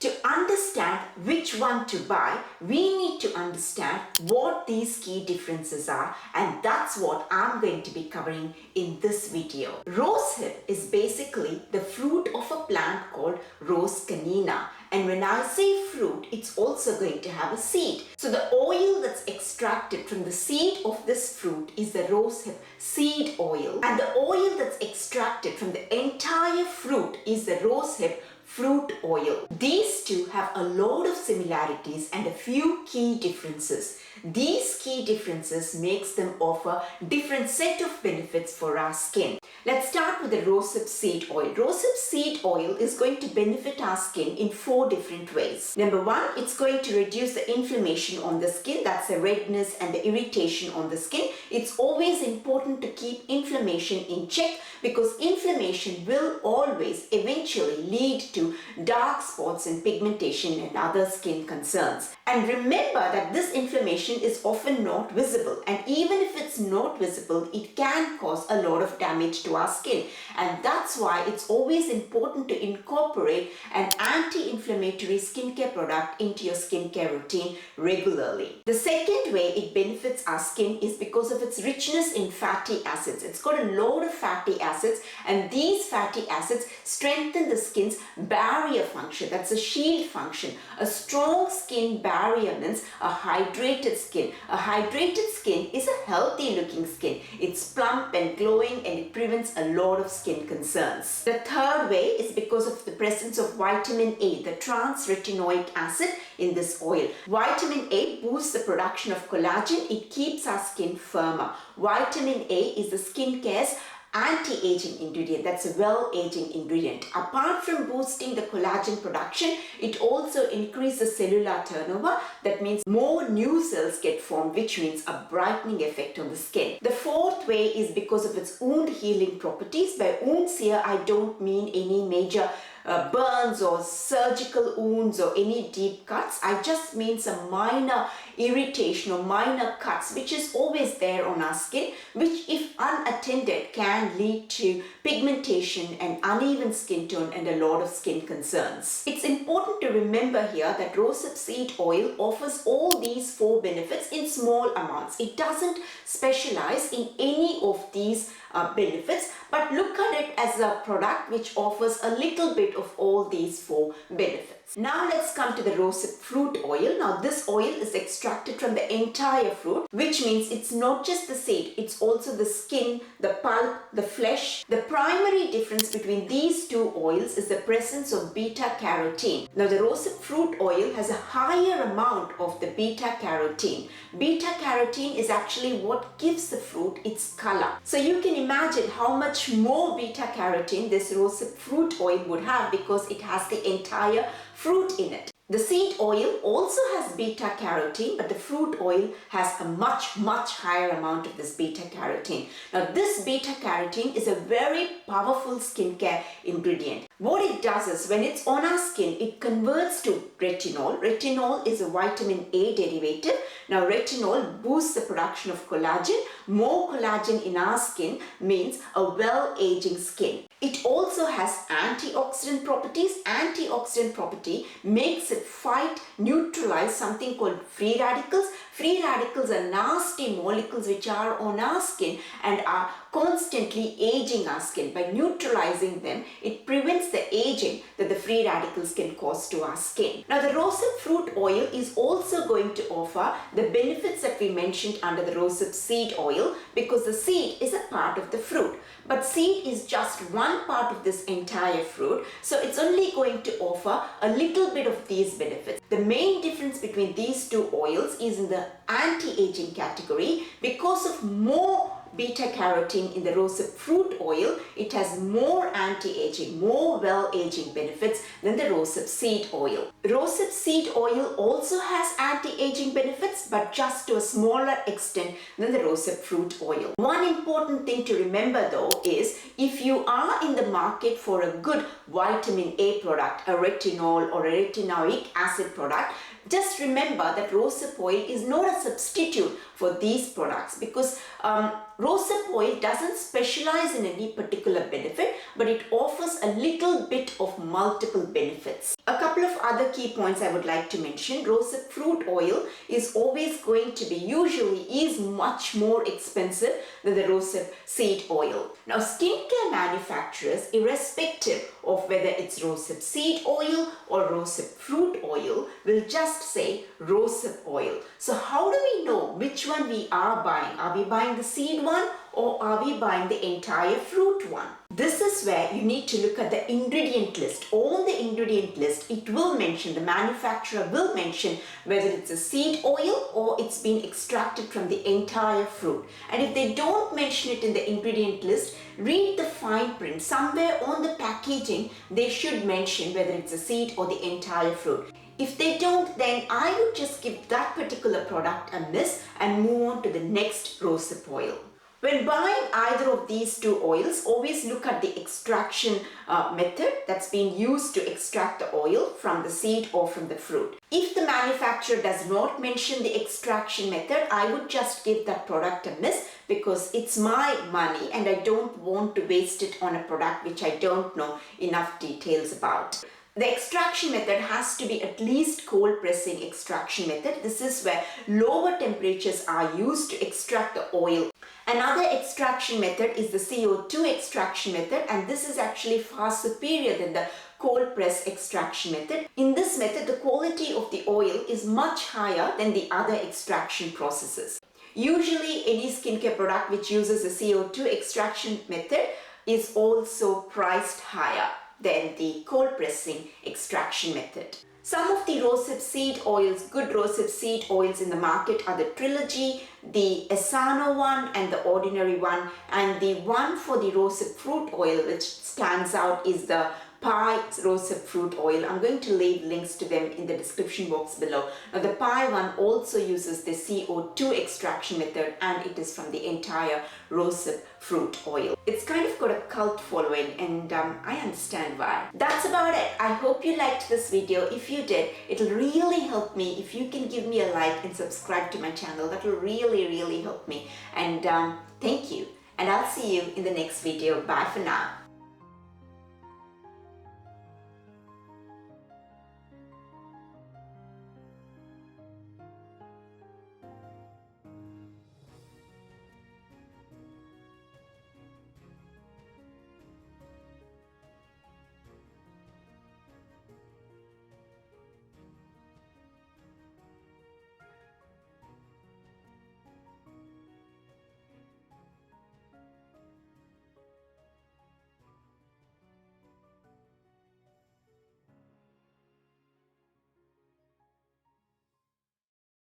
To understand which one to buy, we need to understand what these key differences are, and that's what I'm going to be covering in this video. Rosehip is basically the fruit of a plant called Rose canina. And when I say fruit, it's also going to have a seed. So the oil that's extracted from the seed of this fruit is the Rosehip seed oil. And the oil that's extracted from the entire fruit is the Rosehip fruit oil. These two have a lot of similarities and a few key differences. These key differences makes them offer different set of benefits for our skin. Let's start with the Rosehip seed oil. Rosehip seed oil is going to benefit our skin in 4 different ways. Number 1, it's going to reduce the inflammation on the skin. That's the redness and the irritation on the skin. It's always important to keep inflammation in check because inflammation will always eventually lead to dark spots and pigmentation and other skin concerns. And remember that this inflammation is often not visible, and even if it's not visible, it can cause a lot of damage to our skin, and that's why it's always important to incorporate an anti-inflammatory skincare product into your skincare routine regularly. The second way it benefits our skin is because of its richness in fatty acids. It's got a lot of fatty acids, and these fatty acids strengthen the skin's barrier function. That's a shield function. A strong skin barrier means a hydrated skin. A hydrated skin is a healthy looking skin. It's plump and glowing, and it prevents a lot of skin concerns. The third way is because of the presence of vitamin A, the trans-retinoic acid in this oil. Vitamin A boosts the production of collagen. It keeps our skin firmer. Vitamin A is the skincare's anti-aging ingredient. That's a well-aging ingredient. Apart from boosting the collagen production, it also increases the cellular turnover. That means more new cells get formed, which means a brightening effect on the skin. The fourth way is because of its wound healing properties. By wounds here, I don't mean any major burns or surgical wounds or any deep cuts. I just mean some minor irritation or minor cuts, which is always there on our skin, which if unattended can lead to pigmentation and uneven skin tone and a lot of skin concerns. It's important to remember here that Rosehip seed oil offers all these 4 benefits in small amounts. It doesn't specialize in any of these benefits, but look at it as a product which offers a little bit of all these 4 benefits. Now let's come to the Rosehip fruit oil. Now this oil is extracted from the entire fruit, which means it's not just the seed, it's also the skin, the pulp, the flesh. The primary difference between these 2 oils is the presence of beta-carotene. Now the Rosehip fruit oil has a higher amount of the beta-carotene. Beta-carotene is actually what gives the fruit its color. So you can imagine how much more beta-carotene this Rosehip fruit oil would have because it has the entire fruit in it. The seed oil also has beta-carotene, but the fruit oil has a much higher amount of this beta-carotene. Now this beta-carotene is a very powerful skincare ingredient. What it does is when it's on our skin, it converts to retinol. Retinol is a vitamin A derivative. Now retinol boosts the production of collagen. More collagen in our skin means a well-aging skin. It also has antioxidant properties. Antioxidant property makes it fight, neutralize something called free radicals. Free radicals are nasty molecules which are on our skin and are constantly aging our skin. By neutralizing them, it prevents the aging that the free radicals can cause to our skin. Now the Rosehip fruit oil is also going to offer the benefits that we mentioned under the Rosehip seed oil because the seed is a part of the fruit. But seed is just one part of this entire fruit, so it's only going to offer a little bit of these benefits. The main difference between these 2 oils is in the anti-aging category. Because of more beta-carotene in the Rosehip fruit oil, it has more anti-aging, more well-aging benefits than the Rosehip seed oil. Rosehip seed oil also has anti-aging benefits, but just to a smaller extent than the Rosehip fruit oil. One important thing to remember though is if you are in the market for a good vitamin A product, a retinol or a retinoic acid product, just remember that Rosehip oil is not a substitute for these products because Rosehip oil doesn't specialize in any particular benefit, but it offers a little bit of multiple benefits. A couple of other key points I would like to mention. Rosehip fruit oil is always going to be, usually is much more expensive than the rosehip seed oil. Now, skincare manufacturers, irrespective of whether it's rosehip seed oil or rosehip fruit oil, will just say rosehip oil. So how do we know which one we are buying? Are we buying the seed one or are we buying the entire fruit one? This is where you need to look at the ingredient list. On the ingredient list, it will mention, the manufacturer will mention whether it's a seed oil or it's been extracted from the entire fruit. And if they don't mention it in the ingredient list, read the fine print. Somewhere on the packaging, they should mention whether it's a seed or the entire fruit. If they don't, then I would just give that particular product a miss and move on to the next rosehip oil. When buying either of these two oils, always look at the extraction method that's been used to extract the oil from the seed or from the fruit. If the manufacturer does not mention the extraction method, I would just give that product a miss because it's my money and I don't want to waste it on a product which I don't know enough details about. The extraction method has to be at least cold pressing extraction method. This is where lower temperatures are used to extract the oil. Another extraction method is the CO2 extraction method, and this is actually far superior than the cold press extraction method. In this method, the quality of the oil is much higher than the other extraction processes. Usually, any skincare product which uses the CO2 extraction method is also priced higher than the cold pressing extraction method. Some of the rosehip seed oils, good rosehip seed oils in the market are the Trilogy, the Asano one and the ordinary one, and the one for the rosehip fruit oil which stands out is the 𝗏 rosehip fruit oil. I'm going to leave links to them in the description box below. Now the 𝗏 one also uses the CO2 extraction method and it is from the entire rosehip fruit oil. It's kind of got a cult following and I understand why. That's about it. I hope you liked this video. If you did, it'll really help me if you can give me a like and subscribe to my channel. That will really help me. And thank you. And I'll see you in the next video. Bye for now.